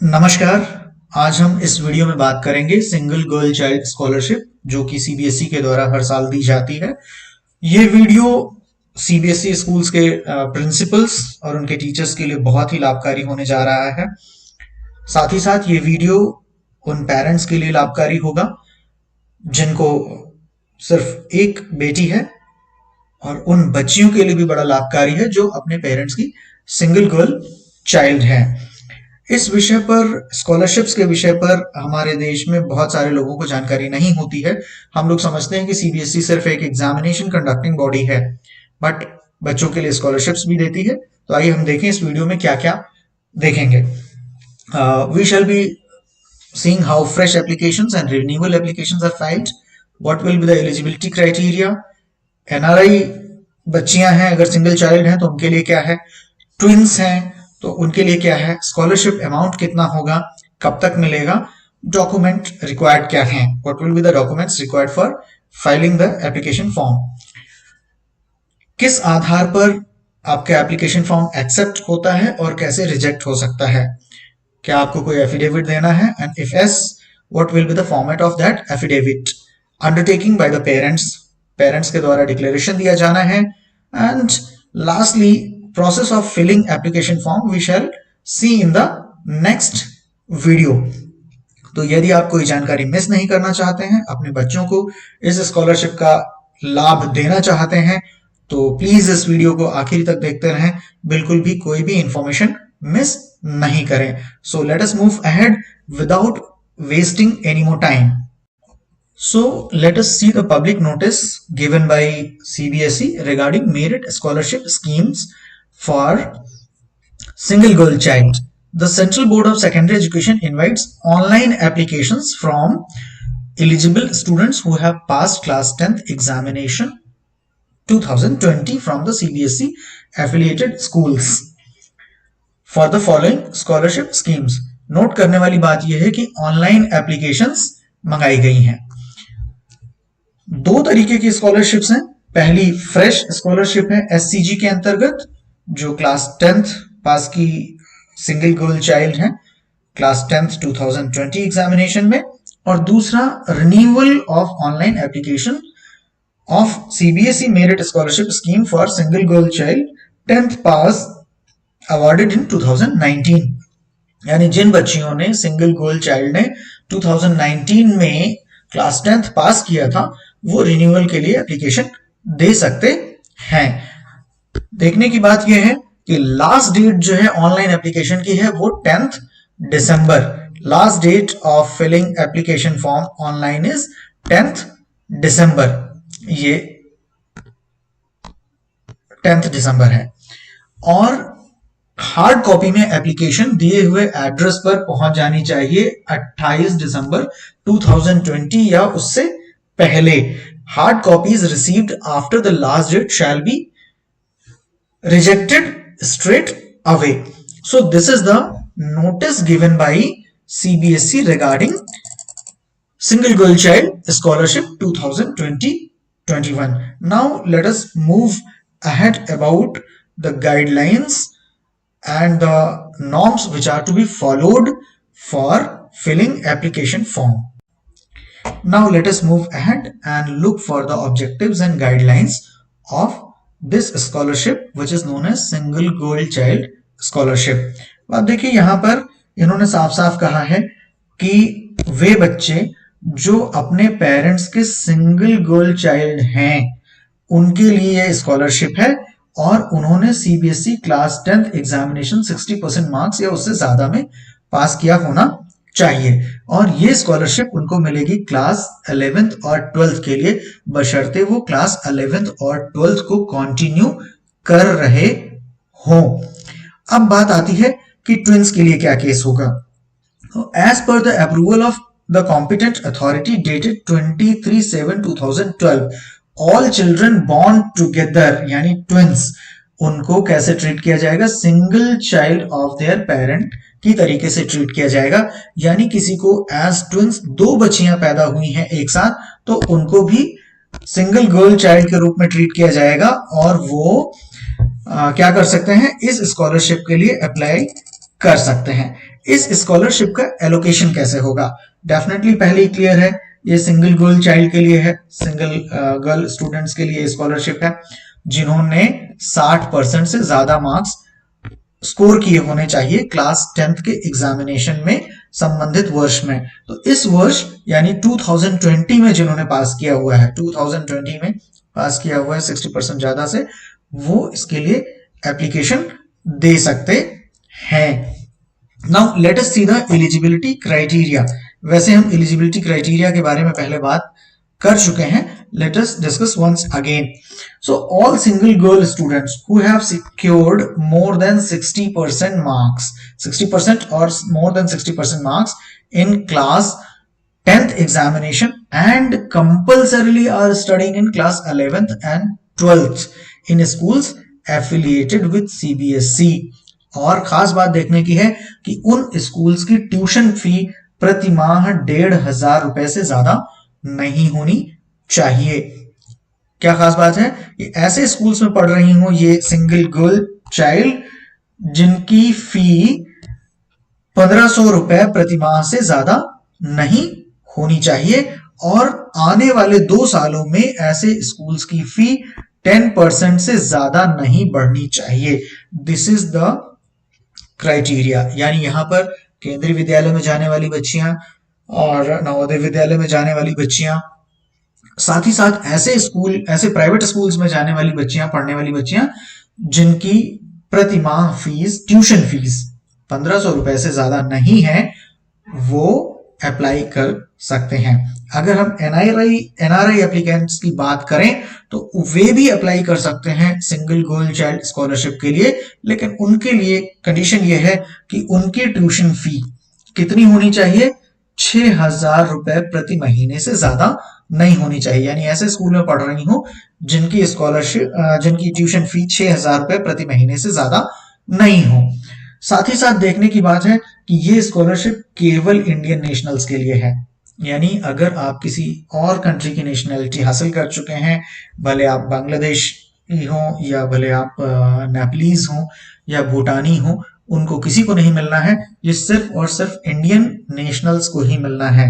नमस्कार। आज हम इस वीडियो में बात करेंगे सिंगल गर्ल चाइल्ड स्कॉलरशिप जो कि सीबीएसई के द्वारा हर साल दी जाती है। ये वीडियो सीबीएसई स्कूल्स के प्रिंसिपल्स और उनके टीचर्स के लिए बहुत ही लाभकारी होने जा रहा है। साथ ही साथ ये वीडियो उन पेरेंट्स के लिए लाभकारी होगा जिनको सिर्फ एक बेटी है, और उन बच्चियों के लिए भी बड़ा लाभकारी है जो अपने पेरेंट्स की सिंगल गर्ल चाइल्ड है। इस विषय पर, स्कॉलरशिप्स के विषय पर हमारे देश में बहुत सारे लोगों को जानकारी नहीं होती है। हम लोग समझते हैं कि सीबीएसई सिर्फ एक एग्जामिनेशन कंडक्टिंग बॉडी है, बट बच्चों के लिए स्कॉलरशिप्स भी देती है। तो आइए हम देखें इस वीडियो में क्या क्या देखेंगे। We shall be seeing how fresh applications and renewal applications are filed, what will be the eligibility criteria, NRI बच्चियां हैं अगर सिंगल चाइल्ड हैं तो उनके लिए क्या है, ट्विंस हैं तो उनके लिए क्या है, स्कॉलरशिप अमाउंट कितना होगा, कब तक मिलेगा, डॉक्यूमेंट रिक्वायर्ड क्या हैं, what will be the documents required for filing the application form, किस आधार पर आपका एप्लीकेशन फॉर्म एक्सेप्ट होता है और कैसे रिजेक्ट हो सकता है, क्या आपको कोई एफिडेविट देना है, and if yes what will be the format of that affidavit, undertaking by the parents के द्वारा डिक्लेरेशन दिया जाना है, and lastly process of filling application form we shall see in the next video. तो यदि आप कोई जानकारी मिस नहीं करना चाहते हैं, अपने बच्चों को इस स्कॉलरशिप का लाभ देना चाहते हैं, तो प्लीज इस वीडियो को आखिरी तक देखते रहें, बिल्कुल भी कोई भी इंफॉर्मेशन मिस नहीं करें। So let us move ahead without wasting any more time. So let us see the public notice given by CBSE regarding merit scholarship schemes for single girl child. The Central Board of Secondary Education invites online applications from eligible students who have passed class 10th examination 2020 from the CBSE affiliated schools for the following scholarship schemes. Note करने वाली बात यह है कि online applications मंगाई गई हैं। दो तरीके की स्कॉलरशिप्स हैं। पहली फ्रेश स्कॉलरशिप है एससीजी के अंतर्गत, जो क्लास 10th पास की सिंगल गर्ल चाइल्ड है क्लास 10th 2020 एग्जामिनेशन में, और दूसरा renewal of online application of CBSE merit scholarship scheme for single girl child 10th pass awarded इन 2019। यानी जिन बच्चियों ने, सिंगल गर्ल चाइल्ड ने 2019 में क्लास 10th पास किया था, वो रिन्यूअल के लिए एप्लीकेशन दे सकते हैं। देखने की बात यह है कि लास्ट डेट जो है ऑनलाइन एप्लीकेशन की है वो 10th दिसंबर। Last date of filling application form online is 10th December. ये 10th दिसंबर है, और हार्ड कॉपी में एप्लीकेशन दिए हुए एड्रेस पर पहुंच जानी चाहिए 28 दिसंबर 2020 या उससे पहले। Hard copies received after the last date shall be rejected straight away. So this is the notice given by CBSE regarding single girl child scholarship 2020-21. Now let us move ahead about the guidelines and the norms which are to be followed for filling application form. Now let us move ahead and look for the objectives and guidelines of this scholarship which is known as single girl child scholarship. अब देखिए यहाँ पर इन्होंने साफ साफ कहा है कि वे बच्चे जो अपने पेरेंट्स के सिंगल गर्ल चाइल्ड हैं उनके लिए यह स्कॉलरशिप है, और उन्होंने CBSE class 10th examination 60% marks या उससे ज्यादा में पास किया होना चाहिए, और ये स्कॉलरशिप उनको मिलेगी क्लास 11th और 12th के लिए, बशर्ते वो क्लास 11th और 12th को कंटिन्यू कर रहे हों। अब बात आती है कि ट्विंस के लिए क्या केस होगा। As per the approval of the competent authority dated 23/7/2012 all children born together यानी ट्विंस, उनको कैसे ट्रीट किया जाएगा, single child of their parent की तरीके से ट्रीट किया जाएगा। यानी किसी को एज ट्विंस, दो बच्चियां पैदा हुई हैं एक साथ, तो उनको भी सिंगल गर्ल चाइल्ड के रूप में ट्रीट किया जाएगा, और वो क्या कर सकते हैं, इस स्कॉलरशिप के लिए अप्लाई कर सकते हैं। इस स्कॉलरशिप का एलोकेशन कैसे होगा? डेफिनेटली पहले ही क्लियर है, ये सिंगल गर्ल चाइल्ड के लिए है, सिंगल गर्ल स्टूडेंट्स के लिए स्कॉलरशिप है जिन्होंने 60% से ज्यादा मार्क्स स्कोर किए होने चाहिए क्लास 10th के एग्जामिनेशन में संबंधित वर्ष में। तो इस वर्ष यानी 2020 में जिन्होंने पास किया हुआ है, 2020 में पास किया हुआ है 60% ज्यादा से, वो इसके लिए एप्लीकेशन दे सकते हैं। Now let us see the eligibility criteria. वैसे हम एलिजिबिलिटी क्राइटेरिया के बारे में पहले बात कर चुके हैं, let us discuss once again. So all single girl students who have secured more than 60% marks, 60% or more than 60% marks in class 10th examination and compulsorily are studying in class 11th and 12th in schools affiliated with CBSE. और खास बात देखने की है कि उन schools की tuition fee प्रति माह 1,500 रुपए से ज्यादा नहीं होनी चाहिए। क्या खास बात है? ये ऐसे स्कूल्स में पढ़ रही हो ये सिंगल गर्ल चाइल्ड जिनकी फी 1,500 रुपए प्रति माह से ज्यादा नहीं होनी चाहिए, और आने वाले 2 सालों में ऐसे स्कूल्स की फी 10% से ज्यादा नहीं बढ़नी चाहिए। This is the criteria. यानी यहां पर केंद्रीय विद्यालय में जाने वाली बच्चियां और नवोदय विद्यालय में जाने वाली बच्चियां, साथ ही साथ ऐसे प्राइवेट स्कूल्स में जाने वाली बच्चियां, पढ़ने वाली बच्चियां जिनकी प्रति माह फीस, ट्यूशन फीस 1,500 रुपए से ज्यादा नहीं है, वो अप्लाई कर सकते हैं। अगर हम एनआरआई एप्लीकेंट्स की बात करें तो वे भी अप्लाई कर सकते हैं सिंगल गर्ल चाइल्ड स्कॉलरशिप के लिए, लेकिन उनके लिए कंडीशन ये है कि उनकी ट्यूशन फी कितनी होनी चाहिए? 6,000 रुपए प्रति महीने से ज्यादा नहीं होनी चाहिए। यानी ऐसे स्कूल में पढ़ रही हूं जिनकी जिनकी ट्यूशन फी 6,000 रुपए प्रति महीने से ज्यादा नहीं हो। साथ ही साथ देखने की बात है कि ये स्कॉलरशिप केवल इंडियन नेशनल्स के लिए है। यानी अगर आप किसी और कंट्री की नेशनैलिटी हासिल कर चुके हैं, भले आप बांग्लादेश हो या भले आप नेपालीज हो या भूटानी हो, उनको किसी को नहीं मिलना है, ये सिर्फ और सिर्फ इंडियन नेशनल्स को ही मिलना है।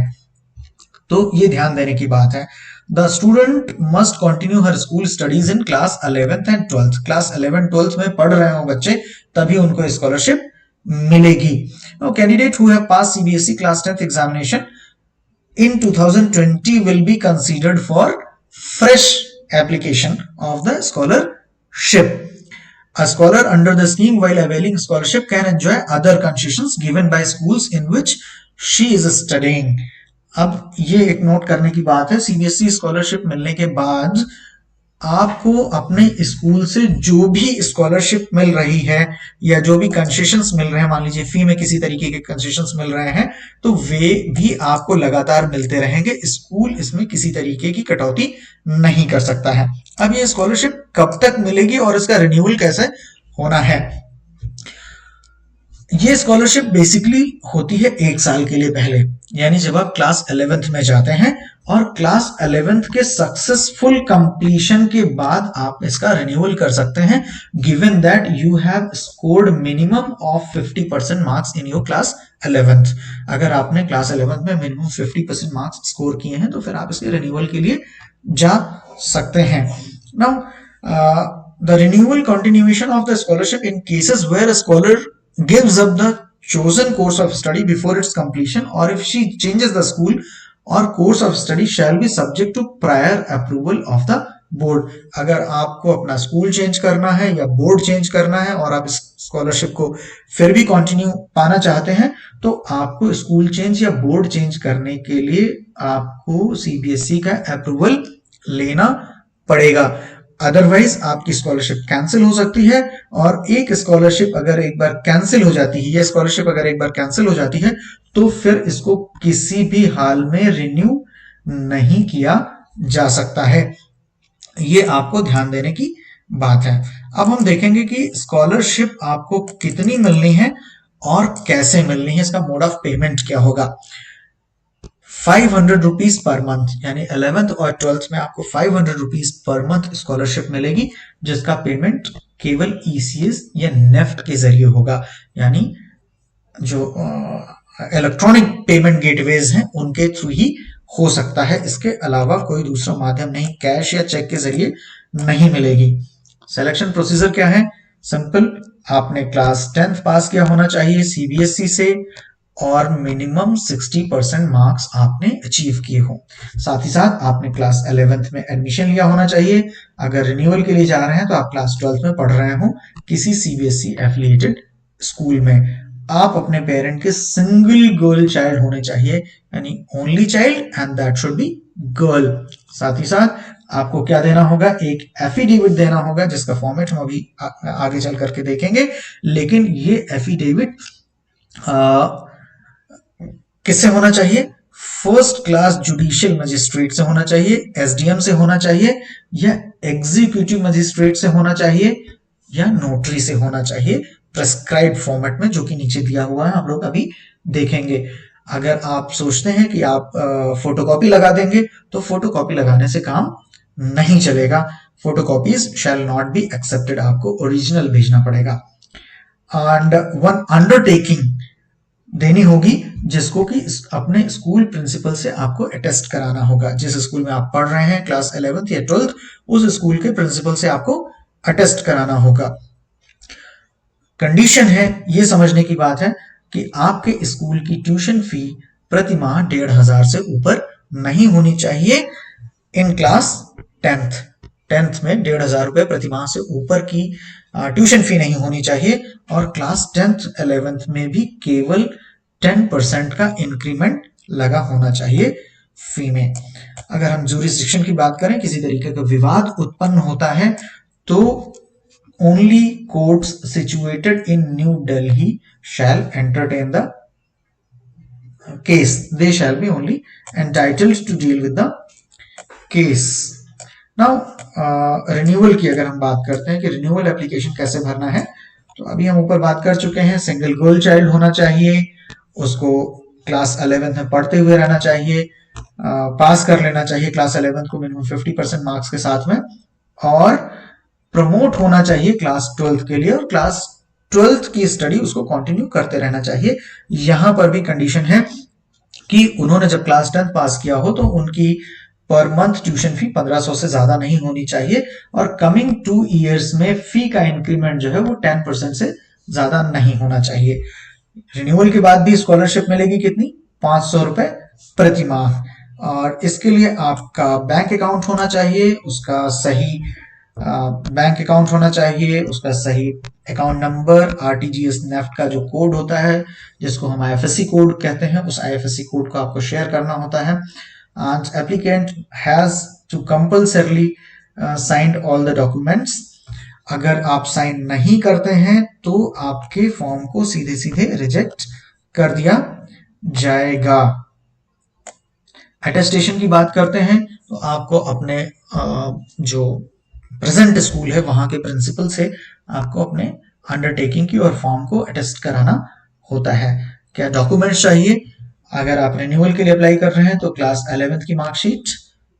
तो ये ध्यान देने की बात है। The student must continue her school studies in class 11th and 12th। Class 11 12th में पढ़ रहे हो बच्चे, तभी उनको स्कॉलरशिप मिलेगी। Candidate who have pass CBSE class 10th examination in 2020 will be considered for fresh application of the scholarship. A scholar under the scheme while availing scholarship can enjoy other concessions given by schools in which she is studying. अब ये एक note करने की बात है, CBSE scholarship मिलने के बाद आपको अपने स्कूल से जो भी स्कॉलरशिप मिल रही है या जो भी कंसेशंस मिल रहे हैं, मान लीजिए फी में किसी तरीके के कंसेशंस मिल रहे हैं, तो वे भी आपको लगातार मिलते रहेंगे। स्कूल इसमें किसी तरीके की कटौती नहीं कर सकता है। अब ये स्कॉलरशिप कब तक मिलेगी और इसका रिन्यूअल कैसे होना है? ये स्कॉलरशिप बेसिकली होती है 1 साल के लिए पहले, यानी जब आप क्लास 11th में जाते हैं और क्लास 11th के सक्सेसफुल कंप्लीशन के बाद आप इसका रिन्यूअल कर सकते हैं, given that you have scored minimum of 50% marks in your class 11th। अगर आपने क्लास 11th में मिनिमम 50% मार्क्स स्कोर किए हैं तो फिर आप इसके रिन्यूअल के लिए जा सकते हैं। Now the renewal continuation of the scholarship in cases where a scholar gives up the chosen course of study before its completion, or if she changes the school or course of study shall be subject to prior approval of the board। अगर आपको अपना school change करना है या board change करना है और आप इस स्कॉलरशिप को फिर भी कंटिन्यू पाना चाहते हैं, तो आपको स्कूल चेंज या बोर्ड चेंज करने के लिए आपको सीबीएसई का अप्रूवल लेना पड़ेगा। अदरवाइज आपकी स्कॉलरशिप कैंसिल हो सकती है, और एक स्कॉलरशिप अगर एक बार कैंसिल हो जाती है, ये स्कॉलरशिप अगर एक बार कैंसिल हो जाती है तो फिर इसको किसी भी हाल में रिन्यू नहीं किया जा सकता है। ये आपको ध्यान देने की बात है। अब हम देखेंगे कि स्कॉलरशिप आपको कितनी मिलनी है और कैसे मिलनी है, इसका मोड ऑफ पेमेंट क्या होगा। 500 रुपीज पर मंथ, यानी 11th और 12th में आपको 500 रुपीज पर मंथ स्कॉलरशिप मिलेगी, जिसका पेमेंट केवल ईसीएस या नेफ्ट के जरिए होगा। यानी जो इलेक्ट्रॉनिक पेमेंट गेटवेज हैं उनके थ्रू ही हो सकता है। इसके अलावा कोई दूसरा माध्यम नहीं, कैश या चेक के जरिए नहीं मिलेगी। सिलेक्शन प्रोसीजर क्या है? सिंपल, आपने क्लास 10th पास किया होना चाहिए सीबीएसई से और मिनिमम 60% मार्क्स आपने अचीव किए हो। साथ ही साथ आपने क्लास 11th में एडमिशन लिया होना चाहिए। अगर रिन्यूअल के लिए जा रहे हैं तो आप क्लास 12th में पढ़ रहे हो किसी सीबीएसई एफिलिएटेड स्कूल में। आप अपने पेरेंट के सिंगल गर्ल चाइल्ड होने चाहिए, यानी only child, and that should be girl. साथ ही साथ आपको क्या देना होगा? एक एफिडेविट देना होगा, जिसका फॉर्मेट हम अभी आगे चल करके देखेंगे। लेकिन ये एफिडेविट किससे होना चाहिए? फर्स्ट क्लास जुडिशियल मजिस्ट्रेट से होना चाहिए, एसडीएम से होना चाहिए, या एग्जीक्यूटिव मजिस्ट्रेट से होना चाहिए, या नोटरी से होना चाहिए, प्रेस्क्राइब्ड फॉर्मेट में, जो कि नीचे दिया हुआ है, हम लोग अभी देखेंगे। अगर आप सोचते हैं कि आप फोटोकॉपी लगा देंगे तो फोटोकॉपी लगाने से काम नहीं चलेगा। Photocopies shall not be accepted, आपको ओरिजिनल भेजना पड़ेगा। एंड वन अंडरटेकिंग देनी होगी, जिसको कि अपने स्कूल प्रिंसिपल से आपको अटेस्ट कराना होगा। जिस स्कूल में आप पढ़ रहे हैं क्लास 11th या 12th, उस स्कूल के प्रिंसिपल से आपको अटेस्ट कराना होगा। कंडीशन है, ये समझने की बात है कि आपके स्कूल की ट्यूशन फी प्रति माह 1,500 से ऊपर नहीं होनी चाहिए। इन क्लास 10th में 1,500 रुपए प्रति माह से ऊपर की ट्यूशन फी नहीं होनी चाहिए। और क्लास 10th 11th में भी केवल 10% का इंक्रीमेंट लगा होना चाहिए फी में। अगर हम जुरिस्डिक्शन की बात करें, किसी तरीके का विवाद उत्पन्न होता है तो only courts situated in New Delhi shall entertain the case, they shall be only entitled to deal with the case. Now renewal की अगर हम बात करते हैं कि रिन्यूअल एप्लीकेशन कैसे भरना है, तो अभी हम ऊपर बात कर चुके हैं। सिंगल गर्ल चाइल्ड होना चाहिए, उसको क्लास 11th में पढ़ते हुए रहना चाहिए, पास कर लेना चाहिए क्लास 11th को मिनिमम 50% मार्क्स के साथ में, और प्रमोट होना चाहिए क्लास 12th के लिए, और क्लास 12th की स्टडी उसको कंटिन्यू करते रहना चाहिए। यहां पर भी कंडीशन है कि उन्होंने जब क्लास 10th पास किया हो तो उनकी पर मंथ ट्यूशन फी 1500 से ज्यादा नहीं होनी चाहिए, और कमिंग 2 ईयर्स में फी का इंक्रीमेंट जो है वो 10% से ज्यादा नहीं होना चाहिए। रिन्यूअल के बाद भी स्कॉलरशिप मिलेगी कितनी? 500 रुपए प्रति माह। और इसके लिए आपका बैंक अकाउंट होना चाहिए, उसका सही बैंक अकाउंट होना चाहिए, उसका सही अकाउंट नंबर, आरटीजीएस नेफ्ट का जो कोड होता है जिसको हम आईएफएससी कोड कहते हैं, उस आईएफएससी कोड को आपको शेयर करना होता है। And applicant has to compulsorily signed all the documents. अगर आप साइन नहीं करते हैं तो आपके फॉर्म को सीधे सीधे रिजेक्ट कर दिया जाएगा। अटेस्टेशन की बात करते हैं तो आपको अपने जो प्रेजेंट स्कूल है वहां के प्रिंसिपल से आपको अपने अंडरटेकिंग की और फॉर्म को अटेस्ट कराना होता है। क्या डॉक्यूमेंट्स चाहिए? अगर आप रिन्यूअल के लिए अप्लाई कर रहे हैं तो क्लास 11th की मार्कशीट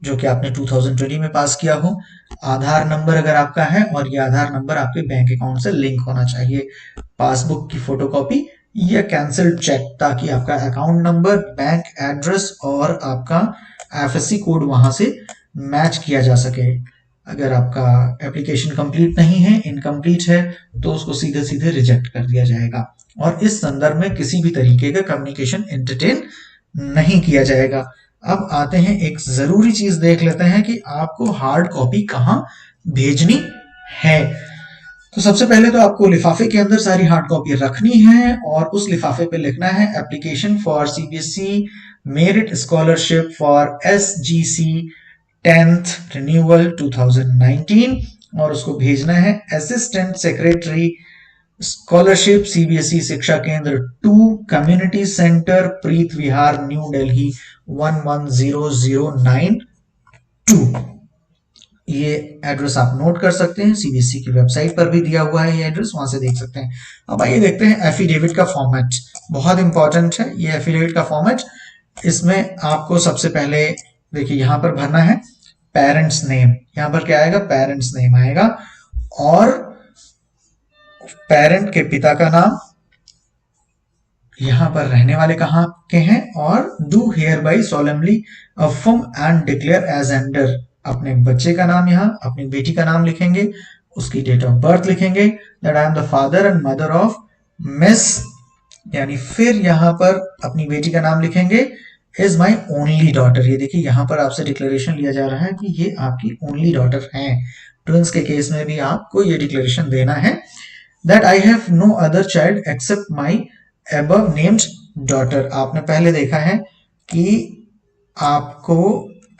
जो कि आपने 2020 में पास किया हो, आधार नंबर अगर आपका है, और ये आधार नंबर आपके बैंक अकाउंट से लिंक होना चाहिए, पासबुक की फोटोकॉपी या कैंसिल्ड चेक, ताकि आपका अकाउंट नंबर, बैंक एड्रेस और आपका आईएफएससी कोड वहां से मैच किया जा सके। अगर आपका एप्लीकेशन कंप्लीट नहीं है, इनकम्प्लीट है, तो उसको सीधे सीधे रिजेक्ट कर दिया जाएगा, और इस संदर्भ में किसी भी तरीके का कम्युनिकेशन एंटरटेन नहीं किया जाएगा। अब आते हैं, एक जरूरी चीज देख लेते हैं कि आपको हार्ड कॉपी कहां भेजनी है। तो सबसे पहले तो आपको लिफाफे के अंदर सारी हार्ड कॉपी रखनी है, और उस लिफाफे पे लिखना है application for CBSE merit scholarship for SGC 10th renewal 2019, और उसको भेजना है असिस्टेंट सेक्रेटरी स्कॉलरशिप सीबीएसई शिक्षा केंद्र 2 कम्युनिटी सेंटर प्रीत विहार न्यू दिल्ली 110092। ये एड्रेस आप नोट कर सकते हैं, सीबीएसई की वेबसाइट पर भी दिया हुआ है ये एड्रेस, वहां से देख सकते हैं। अब आइए देखते हैं एफिडेविट का फॉर्मेट, बहुत इंपॉर्टेंट है ये एफिडेविट का फॉर्मेट। इसमें आपको सबसे पहले देखिए यहां पर भरना है पेरेंट्स नेम, यहां पर क्या आएगा? पेरेंट्स नेम आएगा, और पेरेंट के पिता का नाम, यहाँ पर रहने वाले कहाँ के हैं, और do hereby solemnly affirm and declare as under, अपने बच्चे का नाम यहाँ अपनी बेटी का नाम लिखेंगे, उसकी डेट ऑफ बर्थ लिखेंगे, that I am the father and mother of miss, यानी फिर यहाँ पर अपनी बेटी का नाम लिखेंगे, इज माई ओनली डॉटर। ये देखिए यहाँ पर आपसे डिक्लेरेशन लिया जा रहा है कि ये आपकी ओनली डॉटर है। ट्विंस के केस में भी आपको ये डिक्लेरेशन देना है, that I have no other child except my above named daughter। आपने पहले देखा है कि आपको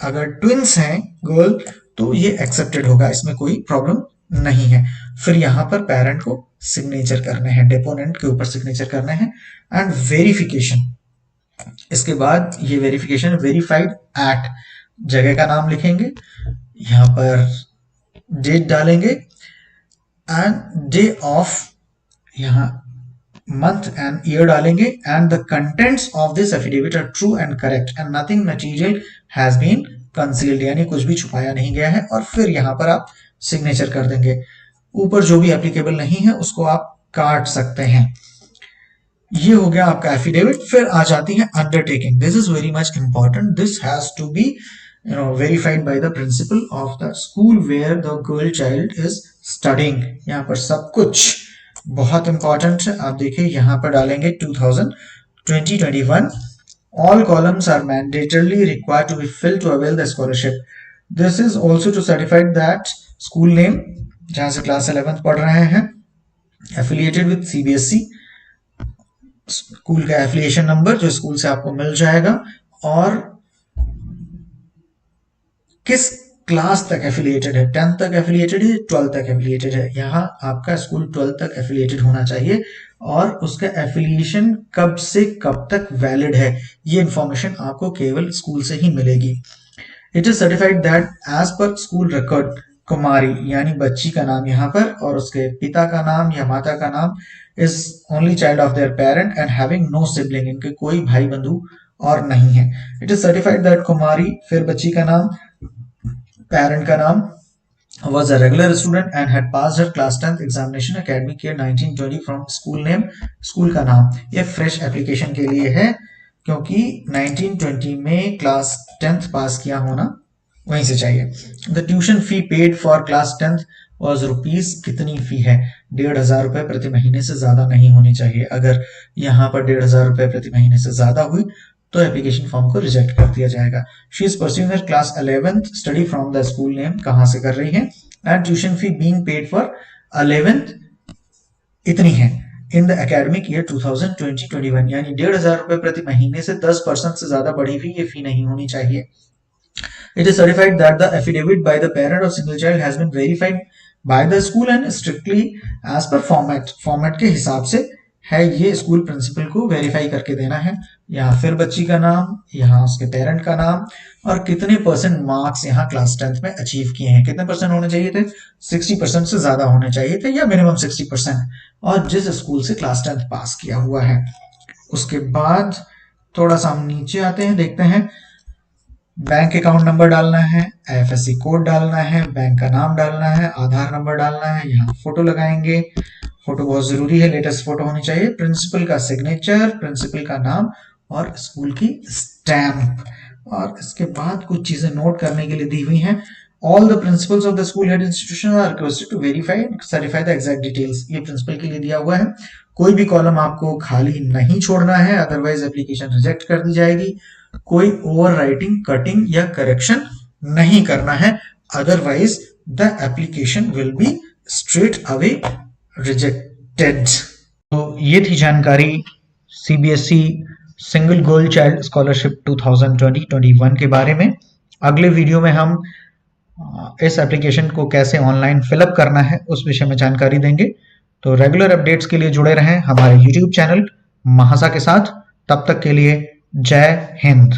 अगर ट्विंस हैं गर्ल तो ये एक्सेप्टेड होगा, इसमें कोई प्रॉब्लम नहीं है। फिर यहाँ पर पेरेंट को सिग्नेचर करने हैं, डेपोनेंट के ऊपर सिग्नेचर करने हैं, एंड वेरिफिकेशन। इसके बाद ये वेरिफिकेशन वेरीफाइड एट, जगह का नाम लिखेंगे, यहाँ पर डेट डालेंगे एंड डे ऑफ, यहाँ month and year डालेंगे, and the contents of this affidavit are true and correct and nothing material has been concealed, यानी कुछ भी छुपाया नहीं गया है। और फिर यहाँ पर आप सिग्नेचर कर देंगे। ऊपर जो भी एप्लीकेबल नहीं है उसको आप काट सकते हैं। ये हो गया आपका एफिडेविट। फिर आ जाती है undertaking. This is very much important, this has to be verified by the principal of the school where the girl child is studying. यहाँ पर सब कुछ बहुत इंपॉर्टेंट है। आप देखिए यहाँ पर डालेंगे 2020-21 all columns are mandatorily required to be filled to avail the scholarship. This is also to certify that school name जहां से क्लास 11th पढ़ रहे हैं, affiliated with CBSE, स्कूल का एफिलिएशन नंबर जो स्कूल से आपको मिल जाएगा, और किस क्लास तक एफिलिएटेड है, 10th तक एफिलिएटेड है, 12th तक एफिलिएटेड है। यहाँ आपका स्कूल 12th तक एफिलिएटेड होना चाहिए, और उसका एफिलिएशन कब से कब तक वैलिड है ये इंफॉर्मेशन आपको केवल स्कूल से ही मिलेगी। It is certified that as per school record Kumari, यानी बच्ची का नाम यहाँ पर और उसके पिता का नाम या माता का नाम, is only child of their parent and having no sibling, इनके कोई भाई बंधु और नहीं है। It is certified that Kumari, फिर बच्ची का नाम, पेरेंट का नाम, was a regular student and had passed her class 10th examination academic year 1920 from school name, school का नाम। ये फ्रेश एप्लीकेशन के लिए है क्योंकि 1920 में क्लास 10th पास किया होना वहीं से चाहिए। The tuition fee paid for class 10th was rupees, कितनी फी है, 1500 रुपए प्रति महीने से ज्यादा नहीं होनी चाहिए। अगर यहाँ पर 1500 रुपए प्रति महीने से ज्यादा हुई तो एप्लीकेशन फॉर्म को रिजेक्ट कर दिया जाएगा। She is pursuing her class 11th study from the school name, कहां से कर रही है, and tuition fee being paid for 11th इतनी है इन द एकेडमिक ईयर 2020-21, यानी 1500 रुपए प्रति महीने से 10% से ज्यादा बढ़ी हुई ये फी नहीं होनी चाहिए। It is certified that the affidavit by the parent of single child has been verified by the school and strictly as per format, format के हिसाब से है, ये स्कूल प्रिंसिपल को वेरीफाई करके देना है। यहाँ फिर बच्ची का नाम, यहाँ उसके पेरेंट का नाम, और कितने परसेंट मार्क्स यहाँ क्लास 10th में अचीव किए हैं, कितने परसेंट होने चाहिए थे, 60% से ज्यादा होने चाहिए थे या मिनिमम 60%, और जिस स्कूल से क्लास 10th पास किया हुआ है। उसके बाद थोड़ा सा हम नीचे आते हैं, देखते हैं बैंक अकाउंट नंबर डालना है, IFSC कोड डालना है, बैंक का नाम डालना है, आधार नंबर डालना है, यहाँ फोटो लगाएंगे, फोटो बहुत जरूरी है, लेटेस्ट फोटो होनी चाहिए, प्रिंसिपल का सिग्नेचर, प्रिंसिपल का नाम और स्कूल की स्टैम्प। और इसके बाद कुछ चीजें नोट करने के लिए दी हुई हैं। All the principals of the school head institution are requested to verify and certify the exact details. ये प्रिंसिपल के लिए दिया हुआ है, कोई भी कॉलम आपको खाली नहीं छोड़ना है, अदरवाइज एप्लीकेशन रिजेक्ट कर दी जाएगी। कोई ओवर राइटिंग, कटिंग या करेक्शन नहीं करना है, otherwise the application will be straight away rejected. तो ये थी जानकारी CBSE single girl child scholarship 2020-21 के बारे में। अगले वीडियो में हम इस एप्लीकेशन को कैसे ऑनलाइन फिलअप करना है उस विषय में जानकारी देंगे। तो रेगुलर अपडेट्स के लिए जुड़े रहें हमारे यूट्यूब चैनल महासा के साथ। तब तक के लिए जय हिंद।